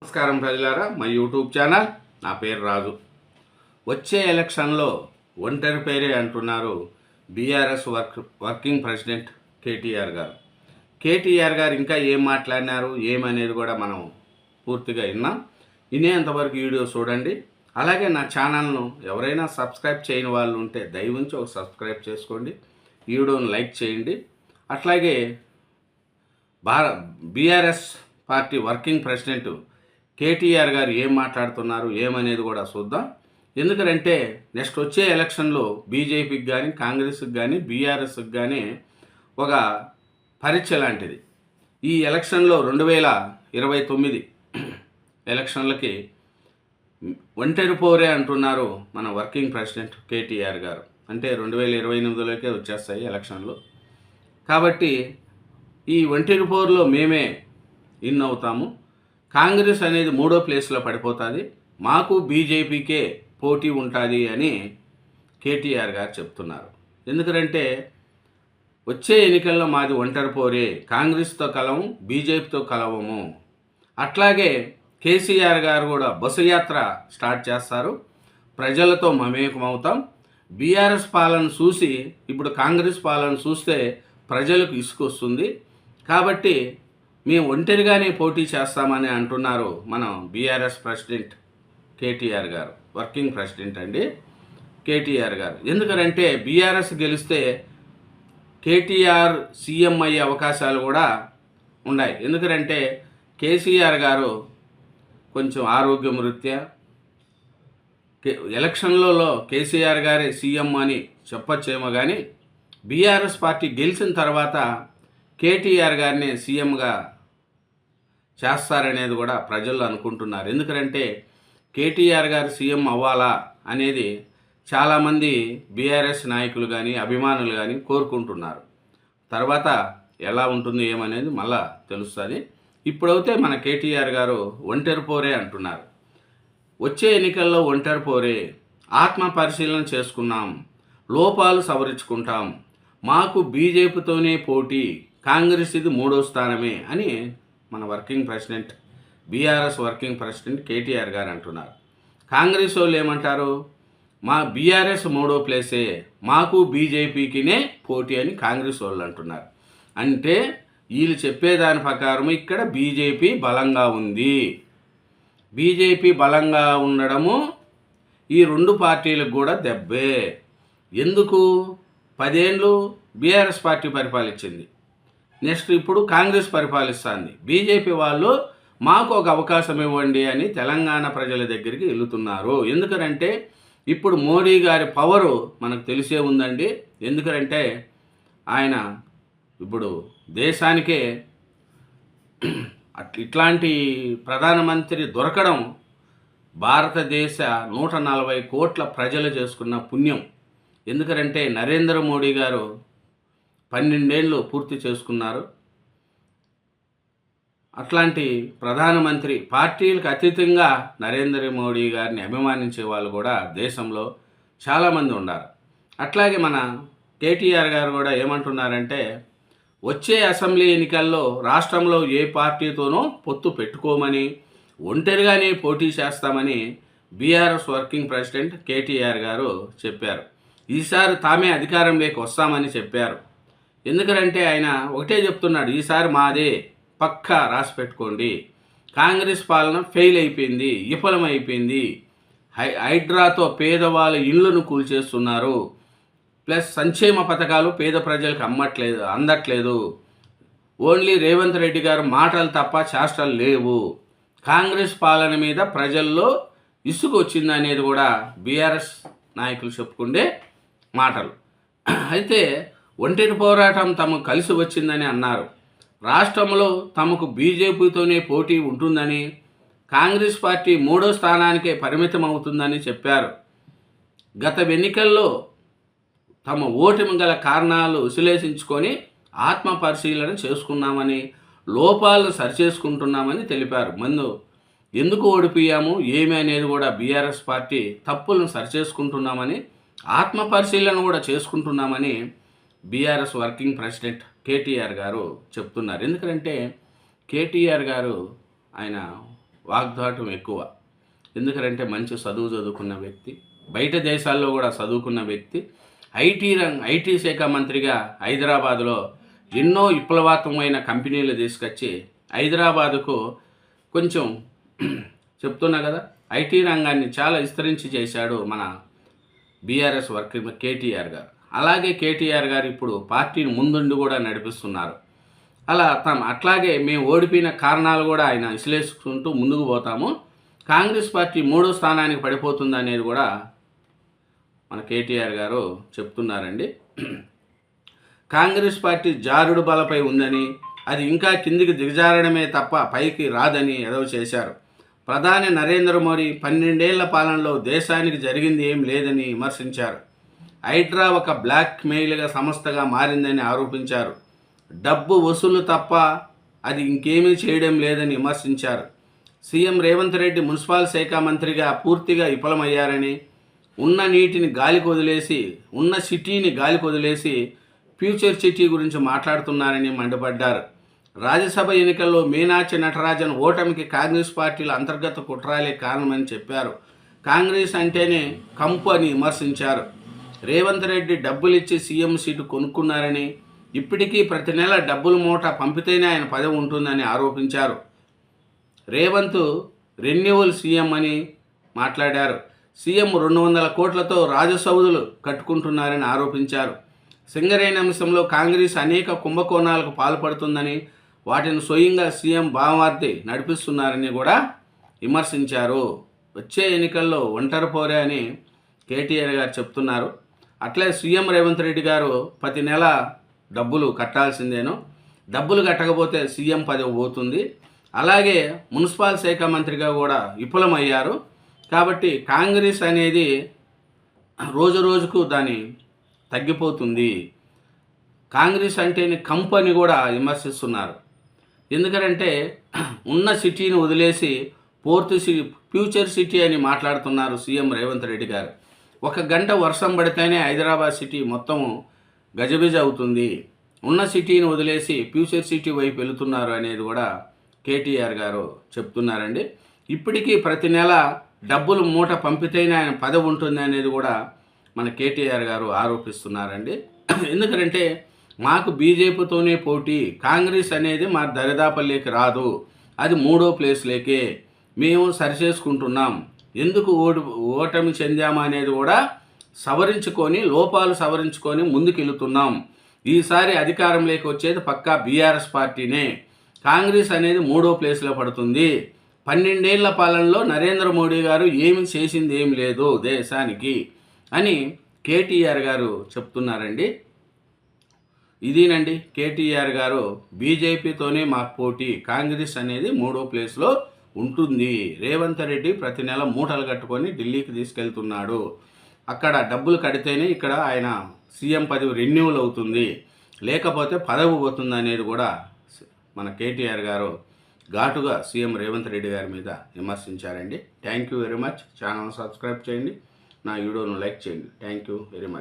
నమస్కారం ప్రజలారా, మా యూట్యూబ్ ఛానల్. నా పేరు రాజు. వచ్చే ఎలక్షన్లో ఒంటరి పేరే అంటున్నారు బీఆర్ఎస్ వర్కింగ్ ప్రెసిడెంట్ కేటీఆర్ గారు. కేటీఆర్ గారు ఇంకా ఏం మాట్లాడినారు ఏమనేది కూడా మనం పూర్తిగా విన్నాం. వినేంతవరకు వీడియో చూడండి. అలాగే నా ఛానల్ను ఎవరైనా సబ్స్క్రైబ్ చేయని వాళ్ళు ఉంటే దయవుంచి ఒక సబ్స్క్రైబ్ చేసుకోండి, వీడియోను లైక్ చేయండి. అట్లాగే BRS party working president KTR గారు ఏం మాట్లాడుతున్నారు ఏమనేది కూడా చూద్దాం. ఎందుకంటే నెక్స్ట్ వచ్చే ఎలక్షన్లో బీజేపీకి కానీ కాంగ్రెస్కి కానీ బీఆర్ఎస్కి కానీ ఒక పరీక్ష లాంటిది. ఈ ఎలక్షన్లో 2029 ఎలక్షన్లకి ఒంటరి పోరే అంటున్నారు మన వర్కింగ్ ప్రెసిడెంట్ కేటీఆర్ గారు. అంటే 2028లోకే వచ్చేస్తాయి ఎలక్షన్లు. కాబట్టి ఈ ఒంటరి పోరులో మేమే ఇన్ అవుతాము. కాంగ్రెస్ అనేది 3వ ప్లేస్లో పడిపోతుంది, మాకు బీజేపీకే పోటీ ఉంటుంది అని కేటీఆర్ గారు చెప్తున్నారు. ఎందుకంటే వచ్చే ఎన్నికల్లో మాది ఒంటరి పోరే, కాంగ్రెస్తో కలవము, బీజేపీతో కలవము. అట్లాగే కేసీఆర్ గారు కూడా బస్సు యాత్ర స్టార్ట్ చేస్తారు, ప్రజలతో మమేకమవుతాం. బీఆర్ఎస్ పాలన చూసి ఇప్పుడు కాంగ్రెస్ పాలన చూస్తే ప్రజలకు ఇసుకొస్తుంది. కాబట్టి మేము ఒంటరిగానే పోటీ చేస్తామని అంటున్నారు మనం బీఆర్ఎస్ ప్రెసిడెంట్ కేటీఆర్ గారు, వర్కింగ్ ప్రెసిడెంట్ అండి కేటీఆర్ గారు. ఎందుకంటే బీఆర్ఎస్ గెలిస్తే కేటీఆర్ సీఎం అయ్యే అవకాశాలు కూడా ఉన్నాయి. ఎందుకంటే కేసీఆర్ గారు కొంచెం ఆరోగ్యం రీత్యా ఎలక్షన్లలో కేసీఆర్ గారే సీఎం అని చెప్పచ్చేమో, కానీ బీఆర్ఎస్ పార్టీ గెలిచిన తర్వాత కేటీఆర్ గారిని సీఎంగా చేస్తారనేది కూడా ప్రజలు అనుకుంటున్నారు. ఎందుకంటే కేటీఆర్ గారు సీఎం అవ్వాలా అనేది చాలామంది బీఆర్ఎస్ నాయకులు కానీ అభిమానులు కానీ కోరుకుంటున్నారు. తర్వాత ఎలా ఉంటుంది ఏమనేది మళ్ళా తెలుస్తుంది. ఇప్పుడైతే మన కేటీఆర్ గారు ఒంటరి పోరే అంటున్నారు. వచ్చే ఎన్నికల్లో ఒంటరి పోరే, ఆత్మ పరిశీలన చేసుకున్నాం, లోపాలు సవరించుకుంటాం, మాకు బీజేపీతోనే పోటీ, కాంగ్రెస్ ఇది 3వ స్థానమే అని మన working president BRS working president KTR గారు అంటున్నారు. కాంగ్రెస్ వాళ్ళు ఏమంటారు, మా బీఆర్ఎస్ 3వ ప్లేసే, మాకు బీజేపీకినే పోటీ అని కాంగ్రెస్ వాళ్ళు అంటున్నారు. అంటే వీళ్ళు చెప్పేదాని ప్రకారం ఇక్కడ బీజేపీ బలంగా ఉంది. బీజేపీ బలంగా ఉండడము ఈ 2 పార్టీలకు కూడా దెబ్బే. ఎందుకు? 10 ఏళ్ళు బీఆర్ఎస్ పార్టీ పరిపాలించింది, నెక్స్ట్ ఇప్పుడు కాంగ్రెస్ పరిపాలిస్తుంది. బీజేపీ వాళ్ళు మాకు ఒక అవకాశం ఇవ్వండి అని తెలంగాణ ప్రజల దగ్గరికి వెళుతున్నారు. ఎందుకంటే ఇప్పుడు మోడీ గారి పవరు మనకు తెలిసే ఉందండి. ఎందుకంటే ఆయన ఇప్పుడు దేశానికే ఇట్లాంటి ప్రధానమంత్రి దొరకడం భారతదేశ 140 కోట్ల ప్రజలు చేసుకున్న పుణ్యం. ఎందుకంటే నరేంద్ర మోడీ గారు 12 ఏళ్ళు పూర్తి చేసుకున్నారు. అట్లాంటి ప్రధానమంత్రి, పార్టీలకు అతీతంగా నరేంద్ర మోడీ గారిని అభిమానించే వాళ్ళు కూడా దేశంలో చాలామంది ఉన్నారు. అట్లాగే మన కేటీఆర్ గారు కూడా ఏమంటున్నారంటే వచ్చే అసెంబ్లీ ఎన్నికల్లో రాష్ట్రంలో ఏ పార్టీతోనో పొత్తు పెట్టుకోమని, ఒంటరిగానే పోటీ చేస్తామని బీఆర్ఎస్ వర్కింగ్ ప్రెసిడెంట్ కేటీఆర్ గారు చెప్పారు. ఈసారి తామే అధికారంలోకి వస్తామని చెప్పారు. ఎందుకంటే ఆయన ఒకటే చెప్తున్నాడు, ఈసారి మాదే, పక్కా రాసి పెట్టుకోండి. కాంగ్రెస్ పాలన ఫెయిల్ అయిపోయింది, విఫలమైపోయింది. హైడ్రాతో పేదవాళ్ళ ఇళ్లను కూల్చేస్తున్నారు. ప్లస్ సంక్షేమ పథకాలు పేద ప్రజలకు అందట్లేదు. ఓన్లీ రేవంత్ రెడ్డి గారు మాటలు తప్ప చేష్టలు లేవు. కాంగ్రెస్ పాలన మీద ప్రజల్లో ఇసుకు వచ్చిందనేది కూడా బీఆర్ఎస్ నాయకులు చెప్పుకుండే మాటలు. అయితే ఒంటరి పోరాటం తమకు కలిసి వచ్చిందని అన్నారు. రాష్ట్రంలో తమకు బీజేపీతోనే పోటీ ఉంటుందని, కాంగ్రెస్ పార్టీ 3వ స్థానానికే పరిమితం అవుతుందని చెప్పారు. గత ఎన్నికల్లో తమ ఓటమి గల కారణాలు విశ్లేషించుకొని ఆత్మ పరిశీలన చేసుకున్నామని, లోపాలను సరిచేసుకుంటున్నామని తెలిపారు. ముందు ఎందుకు ఓడిపోయాము ఏమి అనేది కూడా బీఆర్ఎస్ పార్టీ తప్పులను సరిచేసుకుంటున్నామని, ఆత్మ పరిశీలన కూడా చేసుకుంటున్నామని బీఆర్ఎస్ వర్కింగ్ ప్రెసిడెంట్ కేటీఆర్ గారు చెప్తున్నారు. ఎందుకంటే కేటీఆర్ గారు ఆయన వాగ్దాటం ఎక్కువ. ఎందుకంటే మంచి చదువు చదువుకున్న వ్యక్తి, బయట దేశాల్లో కూడా చదువుకున్న వ్యక్తి, ఐటీ శాఖ మంత్రిగా హైదరాబాదులో ఎన్నో విప్లవాత్మకమైన కంపెనీలు తీసుకొచ్చి హైదరాబాదుకు కొంచెం చెప్తున్నా కదా, ఐటీ రంగాన్ని చాలా విస్తరించి చేశాడు మన బీఆర్ఎస్ వర్కింగ్ కేటీఆర్ గారు. అలాగే కేటీఆర్ గారు ఇప్పుడు పార్టీని ముందుండి కూడా నడిపిస్తున్నారు. అట్లాగే మేము ఓడిపోయిన కారణాలు కూడా ఆయన విశ్లేషించుకుంటూ ముందుకు పోతాము. కాంగ్రెస్ పార్టీ 3వ స్థానానికి పడిపోతుంది అనేది కూడా మన కేటీఆర్ గారు చెప్తున్నారండి. కాంగ్రెస్ పార్టీ జారుడు బలపై ఉందని, అది ఇంకా కిందికి దిగజారడమే తప్ప పైకి రాదని ఎదవ చేశారు. ప్రధాని నరేంద్ర మోడీ 12 ఏళ్ల పాలనలో దేశానికి జరిగింది ఏం లేదని విమర్శించారు. హైడ్రా ఒక బ్లాక్ మెయిల్గా సంస్థగా మారిందని ఆరోపించారు. డబ్బు వసూలు తప్ప అది ఇంకేమీ చేయడం లేదని విమర్శించారు. సీఎం రేవంత్ రెడ్డి మున్సిపల్ శాఖ మంత్రిగా పూర్తిగా విఫలమయ్యారని, ఉన్న సిటీని గాలికి వదిలేసి ఫ్యూచర్ సిటీ గురించి మాట్లాడుతున్నారని మండిపడ్డారు. రాజ్యసభ ఎన్నికల్లో మీనాక్షి నటరాజన్ ఓటమికి కాంగ్రెస్ పార్టీల అంతర్గత కుట్రాలే కారణమని చెప్పారు. కాంగ్రెస్ అంటేనే కంపు అని విమర్శించారు. రేవంత్ రెడ్డి డబ్బులిచ్చి సీఎం సీటు కొనుక్కున్నారని, ఇప్పటికీ ప్రతి నెల డబ్బుల మూట పంపితేనే ఆయన పదవి ఉంటుందని ఆరోపించారు. రేవంత్ రెన్యువల్ సీఎం అని మాట్లాడారు. సీఎం 200 కోట్లతో రాజసౌధులు కట్టుకుంటున్నారని ఆరోపించారు. సింగరేణి అంశంలో కాంగ్రెస్ అనేక కుంభకోణాలకు పాల్పడుతుందని, వాటిని స్వయంగా సీఎం బావమర్ది నడిపిస్తున్నారని కూడా విమర్శించారు. వచ్చే ఎన్నికల్లో ఒంటరి పోరే అని కేటీఆర్ గారు చెప్తున్నారు. అట్లే సీఎం రేవంత్ రెడ్డి గారు ప్రతి నెల డబ్బులు కట్టాల్సిందేనో, డబ్బులు కట్టకపోతే సీఎం పదవి పోతుంది. అలాగే మున్సిపల్ శాఖ మంత్రిగా కూడా విఫలమయ్యారు. కాబట్టి కాంగ్రెస్ అనేది రోజు రోజుకు దాని తగ్గిపోతుంది. కాంగ్రెస్ అంటేనే కంపెనీ కూడా విమర్శిస్తున్నారు. ఎందుకంటే ఉన్న సిటీని వదిలేసి ఫ్యూచర్ సిటీ అని మాట్లాడుతున్నారు సీఎం రేవంత్ రెడ్డి గారు. 1 గంట వర్షం పడితేనే హైదరాబాద్ సిటీ మొత్తము గజబిజ అవుతుంది. ఉన్న సిటీని వదిలేసి ఫ్యూచర్ సిటీ వైపు వెళుతున్నారు అనేది కూడా కేటీఆర్ గారు చెప్తున్నారండి. ఇప్పటికీ ప్రతి నెల డబ్బులు మూట పంపితేనే ఆయన పదవి ఉంటుంది అనేది కూడా మన కేటీఆర్ గారు ఆరోపిస్తున్నారండి. ఎందుకంటే మాకు బీజేపీతోనే పోటీ, కాంగ్రెస్ అనేది మా దరిదాపల్లోకి రాదు, అది 3వ ప్లేస్లోకే మేము సరిచేసుకుంటున్నాం. ఎందుకు ఓటమి చెందామా అనేది కూడా లోపాలు సవరించుకొని ముందుకు వెళుతున్నాం. ఈసారి అధికారంలోకి వచ్చేది పక్కా బీఆర్ఎస్ పార్టీనే. కాంగ్రెస్ అనేది 3వ ప్లేస్లో పడుతుంది. 12 ఏళ్ల పాలనలో నరేంద్ర మోడీ గారు ఏమి చేసింది ఏమి లేదు దేశానికి అని కేటీఆర్ గారు చెప్తున్నారండి. ఇదేనండి కేటీఆర్ గారు, బీజేపీతోనే మాకు పోటీ, కాంగ్రెస్ అనేది 3వ ప్లేస్లో ఉంటుంది. రేవంత్ రెడ్డి ప్రతి నెల మూటలు కట్టుకొని ఢిల్లీకి తీసుకెళ్తున్నాడు. అక్కడ డబ్బులు కడితేనే ఇక్కడ ఆయన సీఎం పదవి రెన్యూవల్ అవుతుంది, లేకపోతే పదవి పోతుంది అనేది కూడా మన కేటీఆర్ గారు ఘాటుగా సీఎం రేవంత్ రెడ్డి గారి మీద విమర్శించారండి. Thank you very much. Channel subscribe చేయండి, నా వీడియోను లైక్ చేయండి. Thank you very much.